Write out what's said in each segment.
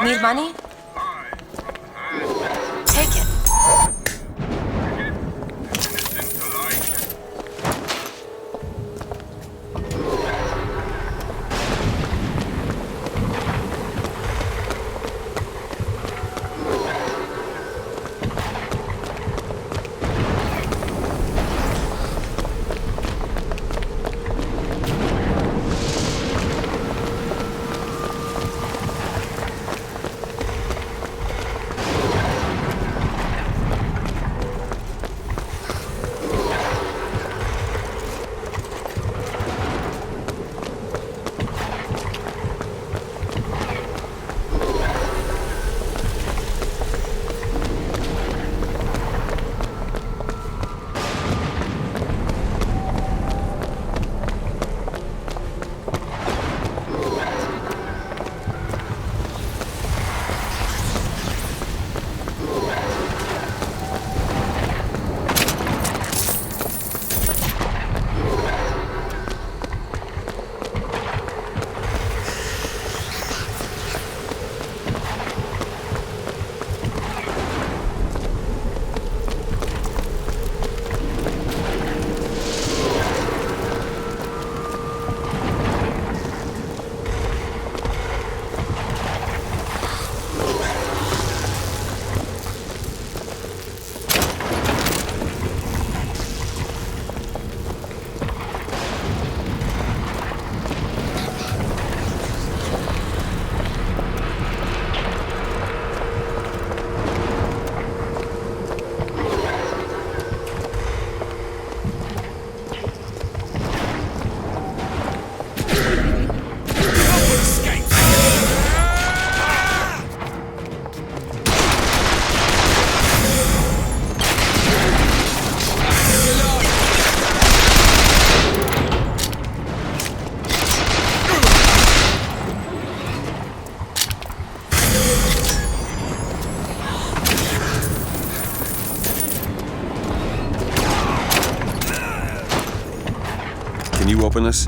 Need money? Take it. Can you open this?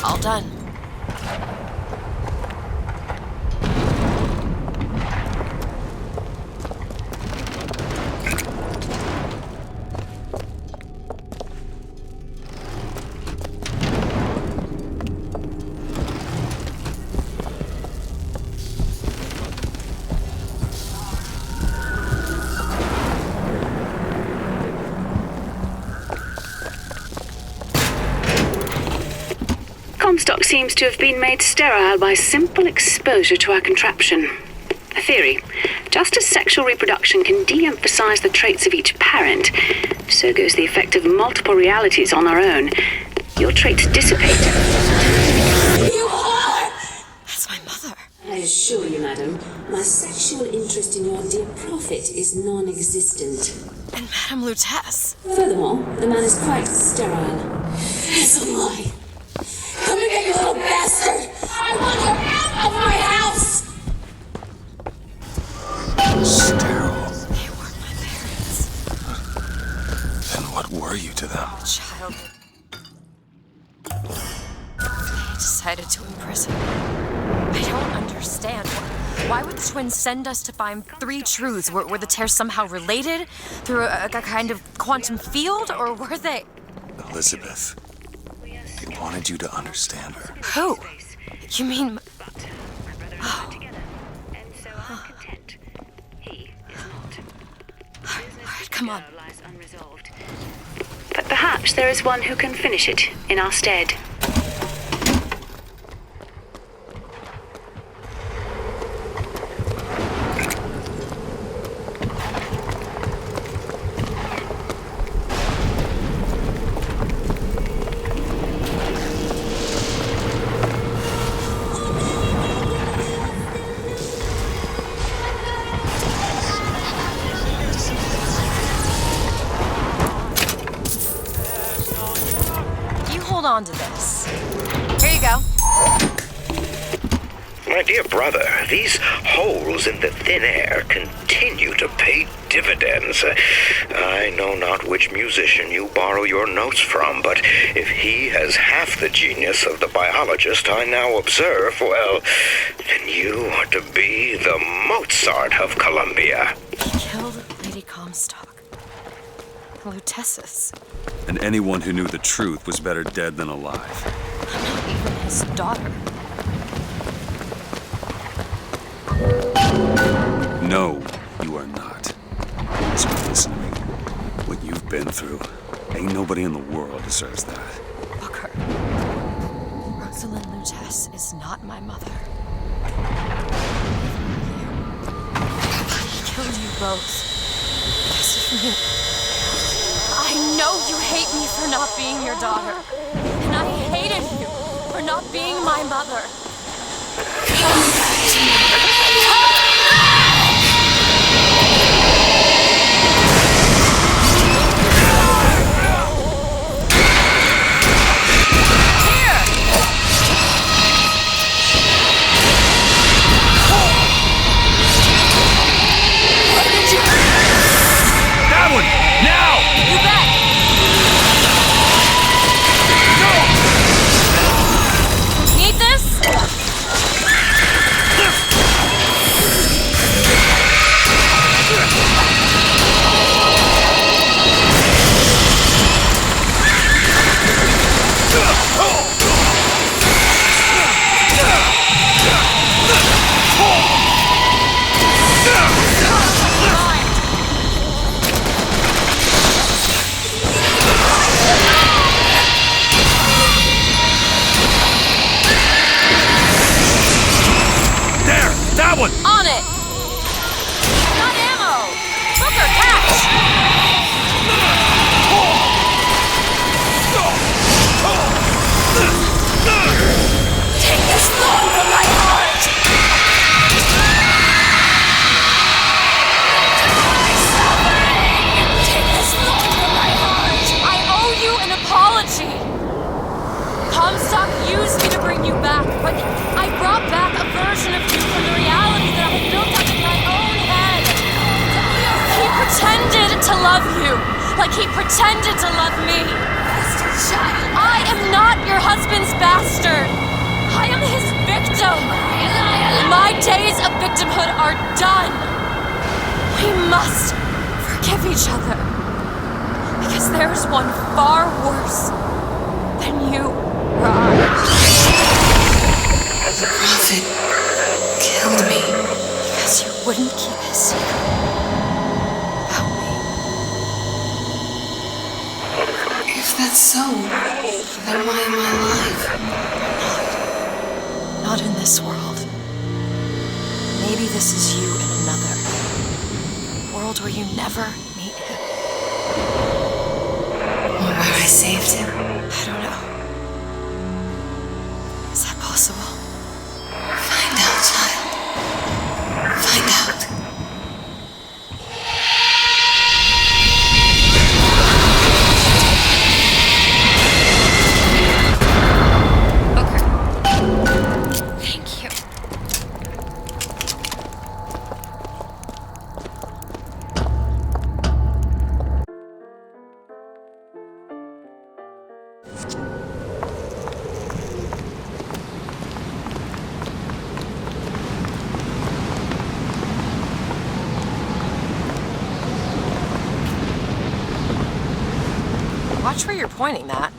All done. Comstock seems to have been made sterile by simple exposure to our contraption. A theory. Just as sexual reproduction can de-emphasize the traits of each parent, so goes the effect of multiple realities on our own. Your traits dissipate. You are! That's my mother. I assure you, madam, my sexual interest in your dear prophet is non-existent. And Madame Lutece. Furthermore, the man is quite sterile. It's a lie. Come here, you little bastard! I want you out of my house! Sterile. They were my parents. Then what were you to them? Childhood. They decided to imprison me. I don't understand. Why would the twins send us to find three truths? Were the tears somehow related? Through a kind of quantum field? Or were they... Elizabeth. They wanted you to understand her. Who? You mean... Oh. All right, come on. But perhaps there is one who can finish it in our stead. Hold on to this. Here you go. My dear brother, these holes in the thin air continue continue to pay dividends. I know not which musician you borrow your notes from, but if he has half the genius of the biologist I now observe, well, then you are to be the Mozart of Columbia. He killed Lady Comstock. Lutesis. And anyone who knew the truth was better dead than alive. I'm not even his daughter. No, you are not. So listen to me. What you've been through, ain't nobody in the world deserves that. Booker. Rosalind Lutece is not my mother. He killed you both. Because of me. I know you hate me for not being your daughter. And I hated you for not being my mother. Come back to me. That one! Now! You bet! Need this? There! That one! On it! Got ammo! Booker, catch! Take this thorn from my heart! Take this thorn from my heart! I owe you an apology! Comstock used me to bring you back, but I brought back a version of you from the reality that I had built up in my own head. He pretended to love you, like he pretended to love me. I am not your husband's bastard. I am his victim. My days of victimhood are done. We must forgive each other, because there's one far worse than you. The prophet killed me. Because you wouldn't keep his secret about me. If that's so, then why am I alive? Not in this world. Maybe this is you in another. A world where you never meet him. Or where I saved him? I don't know. Is that possible? Find out, child. Find out. Okay. Thank you. Watch where you're pointing that.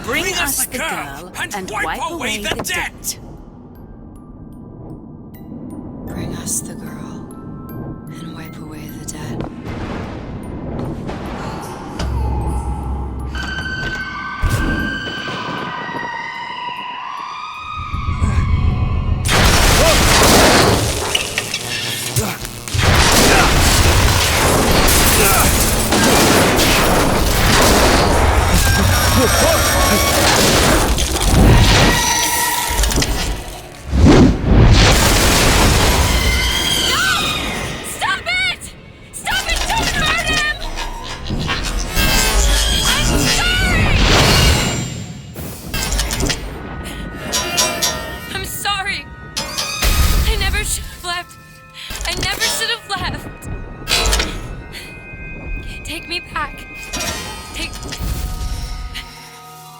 Bring us the girl and wipe away the debt. Bring us the girl and wipe away the debt. Stop it! Stop it! Don't hurt him! I'm sorry! I never should have left. I never should have left. Take me back.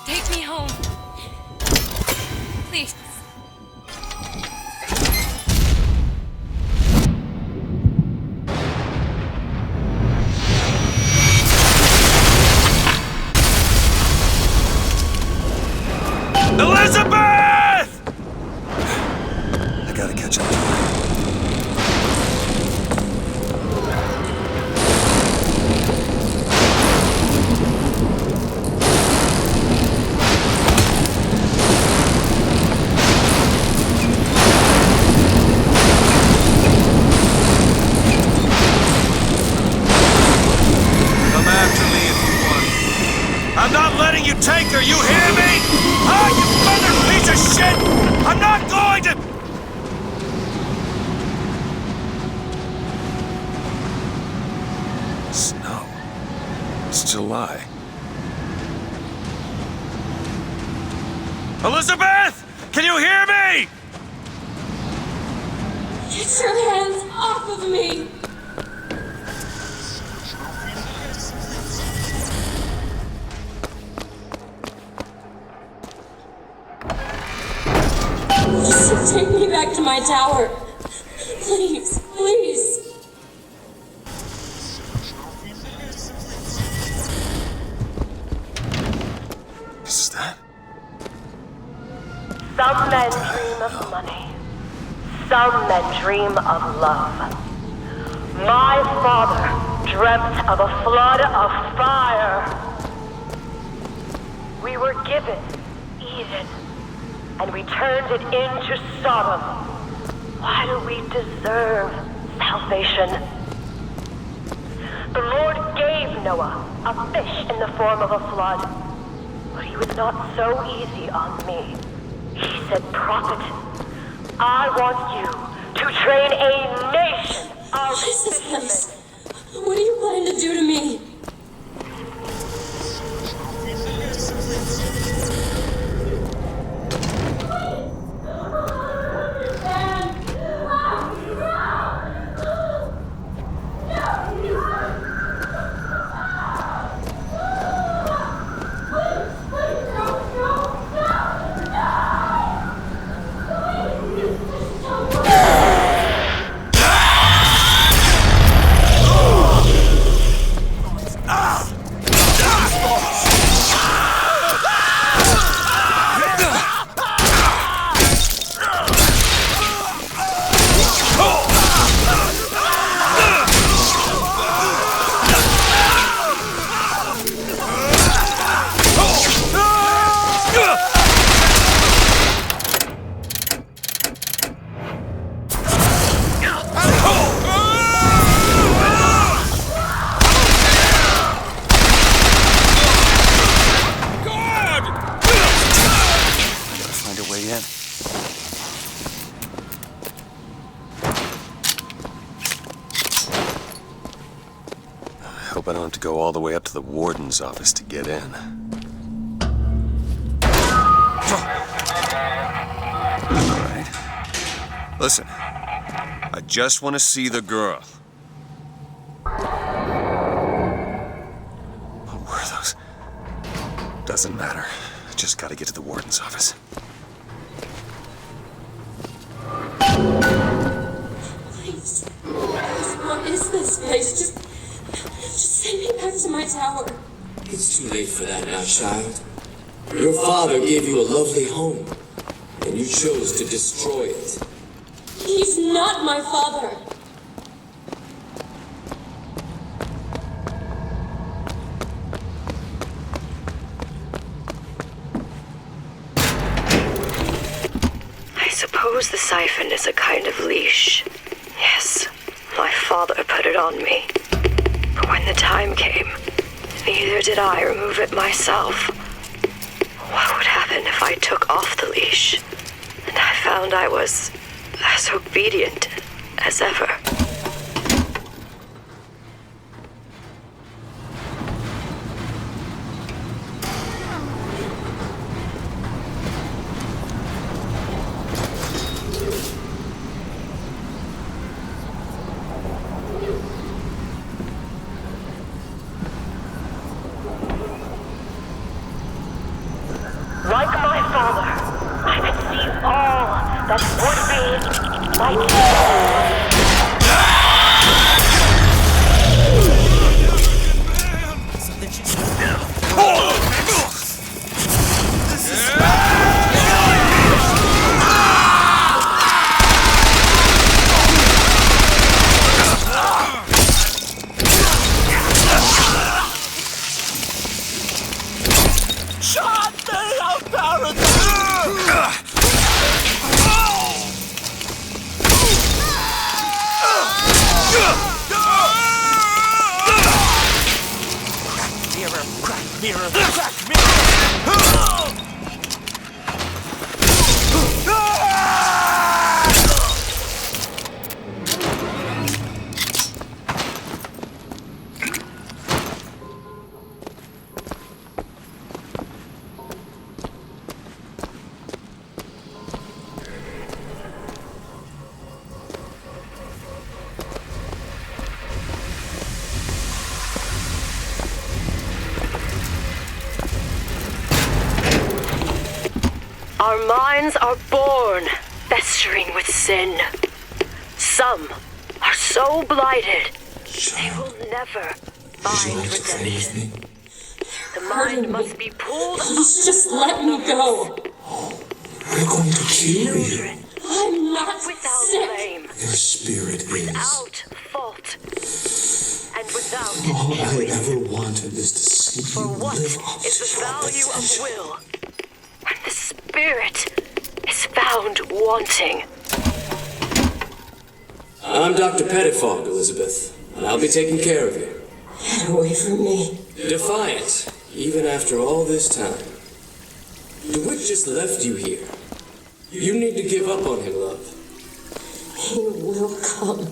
Take me home. Please. Elizabeth! I gotta catch up to her. Come after me if you want. I'm not letting you take her, you hear me? Ah, you mother piece of shit! I'm not going to... Snow. It's July. Elizabeth! Can you hear me? Get your hands off of me! Just take me back to my tower. Please, please. Is that... Some men dream of money. Some men dream of love. My father dreamt of a flood of fire. We were given Eden, and we turned it into Sodom. Why do we deserve salvation? The Lord gave Noah a fish in the form of a flood, but he was not so easy on me. He said, "Prophet, I want you to train a nation of What is this fishermen." place? What do you plan to do to me? Hope I don't have to go all the way up to the warden's office to get in. All right. Listen, I just want to see the girl. What were those? Doesn't matter. I just gotta get to the warden's office. Please. What is this place? Just send me back to my tower. It's too late for that now, child. Your father gave you a lovely home, and you chose to destroy it. He's not my father. I suppose the siphon is a kind of leash. Yes, my father put it on me. But when the time came, neither did I remove it myself. happen if I took off the leash and I found I was as obedient as ever? Like my father, I could see all that would be my Our minds are born festering with sin. Some are so blighted, they will never find redemption. The mind must be pulled up. Please just let me go. We're going to kill you. I'm not Without sick. blame, Your spirit is. without fault, and without All I choice. ever wanted is to see For you what live up is to the your value of potential. will when the spirit is found wanting? I'm Dr. Pettifog, Elizabeth, and I'll be taking care of you. Get away from me. Defiant, even after all this time. DeWitt just left you here. You need to give up on him, love. He will come.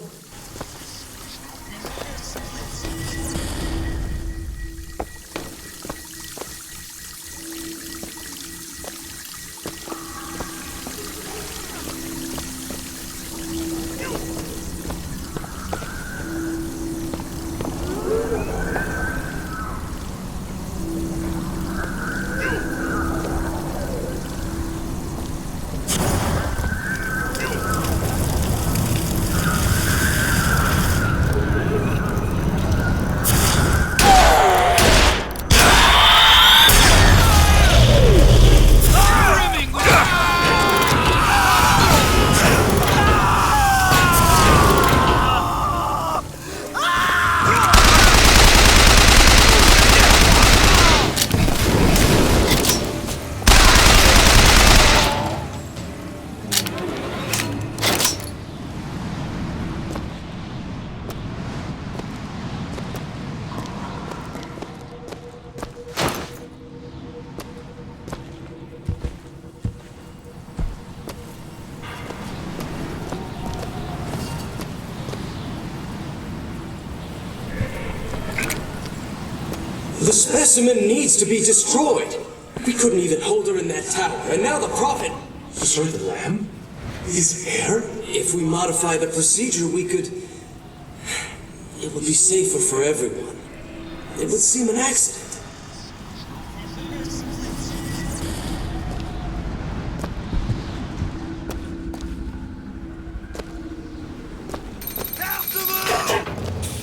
The specimen needs to be destroyed. We couldn't even hold her in that tower, and now the Prophet... Sorry, the lamb? His hair? If we modify the procedure, we could... It would be safer for everyone. It would seem an accident.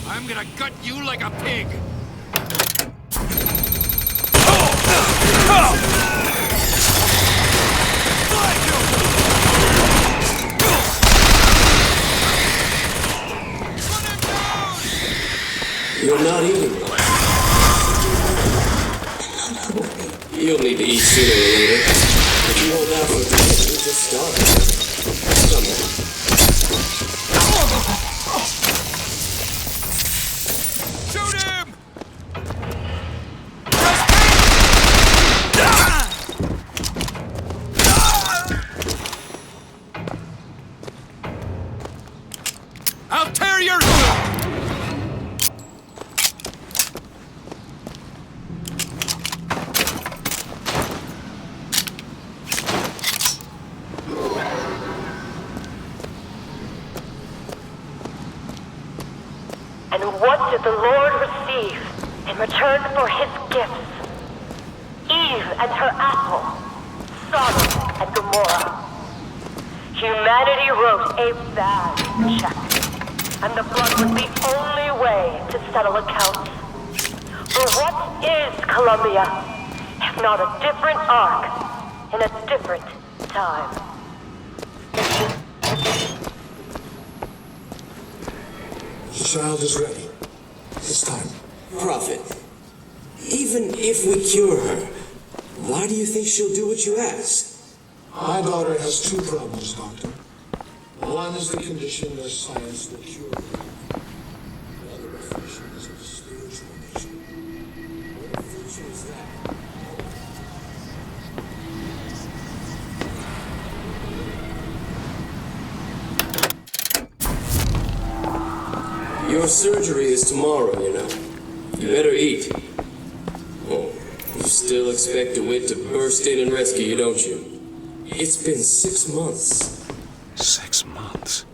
I'm gonna gut you like a pig! You're not eating well. You'll need to eat sooner or later. If you hold out for a minute, you'll just starve. Come on. Shoot him! did the Lord receive in return for his gifts? Eve and her apple, Sodom and Gomorrah. Humanity wrote a bad check, and the blood was the only way to settle accounts. For what is Columbia, if not a different arc in a different time? The child is ready. It's time. Prophet, even if we cure her, why do you think she'll do what you ask? My daughter has two problems, Doctor. One is the condition that science will cure her. The other affliction is of a spiritual nature. What affliction is that? Your surgery is tomorrow, you know. You better eat. Oh, you still expect DeWitt to burst in and rescue you, don't you? It's been 6 months. 6 months?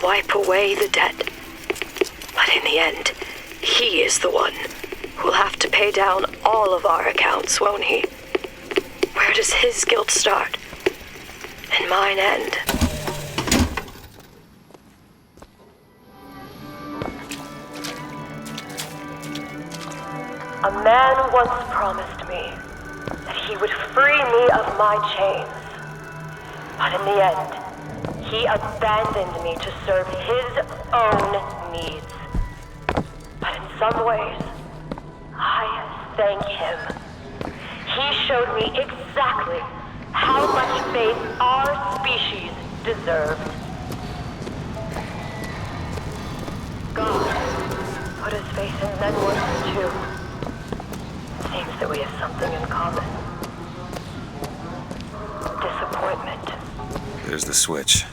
Wipe away the debt. But in the end, he is the one who'll have to pay down all of our accounts, won't he? Where does his guilt start? And mine end? A man once promised me that he would free me of my chains. But in the end, he abandoned me to serve his own needs. But in some ways, I thank him. He showed me exactly how much faith our species deserved. God put his faith in Zenworth too. Seems that we have something in common. Disappointment. There's the switch.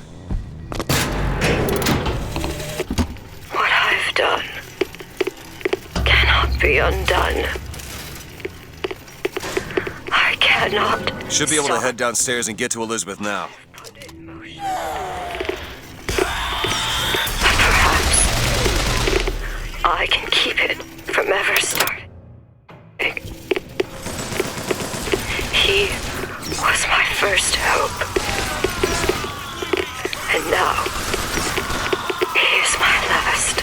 What I've done cannot be undone. I cannot. Should be able to head downstairs and get to Elizabeth now. Perhaps I can keep it from ever starting. He was my first hope. And now, he is my last.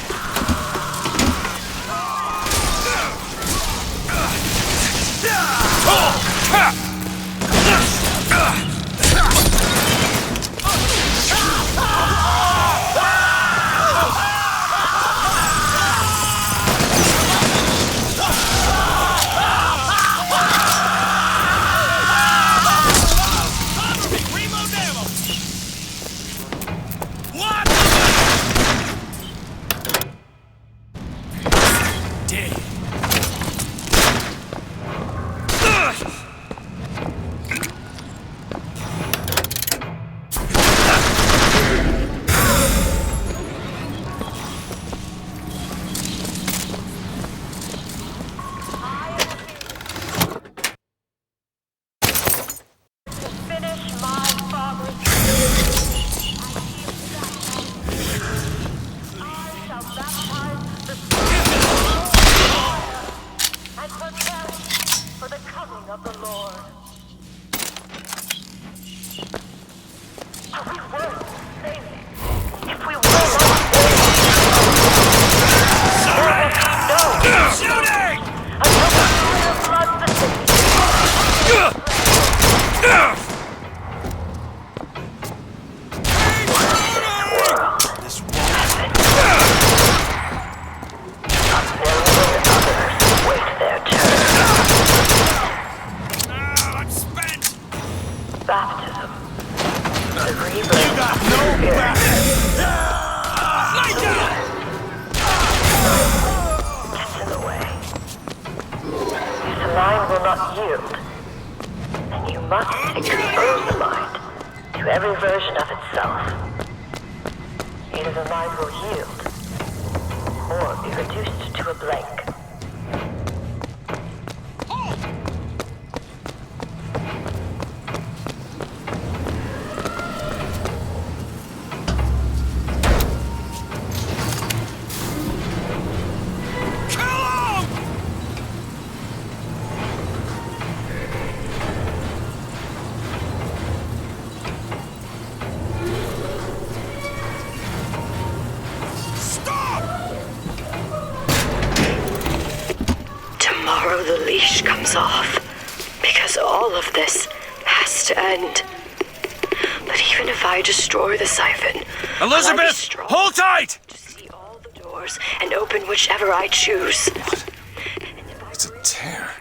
not yield, then you must expose the mind to every version of itself. Either the mind will yield, or be reduced to a blank. Tomorrow the leash comes off, because all of this has to end. But even if I destroy the siphon, Elizabeth! Hold tight! to see all the doors and open whichever I choose. It's a tear.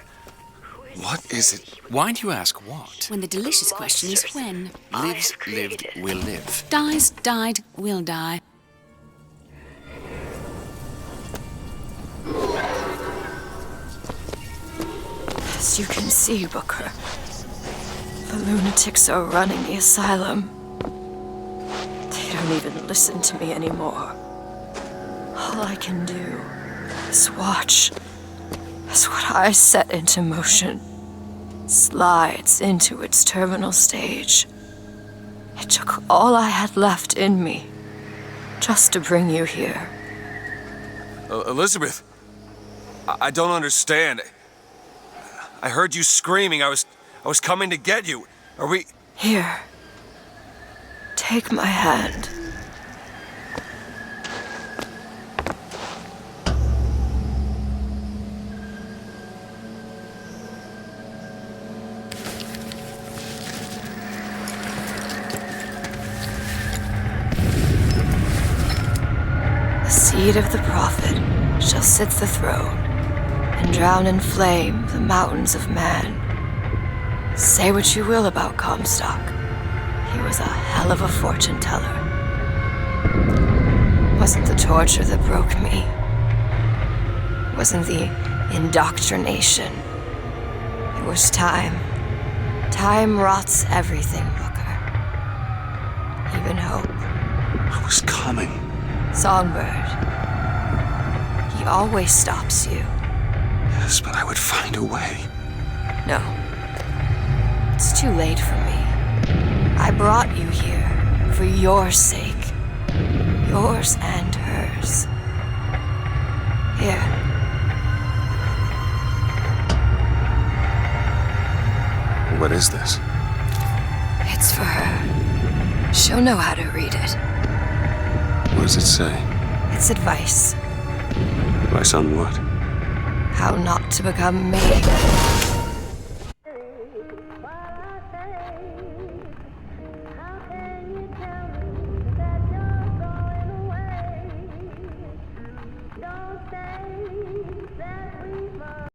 What is it? Why do you ask what? When the delicious question is when. Lives, lived, will live. Dies, died, will die. As you can see, Booker, the lunatics are running the asylum. They don't even listen to me anymore. All I can do is watch as what I set into motion slides into its terminal stage. It took all I had left in me just to bring you here. Elizabeth, I don't understand. I heard you screaming. I was coming to get you. Are we... Here. Take my hand. The seed of the prophet shall sit the throne and drown in flame the mountains of man. Say what you will about Comstock. He was a hell of a fortune teller. Wasn't the torture that broke me. Wasn't the indoctrination. It was time. Time rots everything, Booker. Even hope. I was coming. Songbird. He always stops you. Yes, but I would find a way. No. It's too late for me. I brought you here for your sake. Yours and hers. Here. What is this? It's for her. She'll know how to read it. What does it say? It's advice. Advice on what? How not to become me.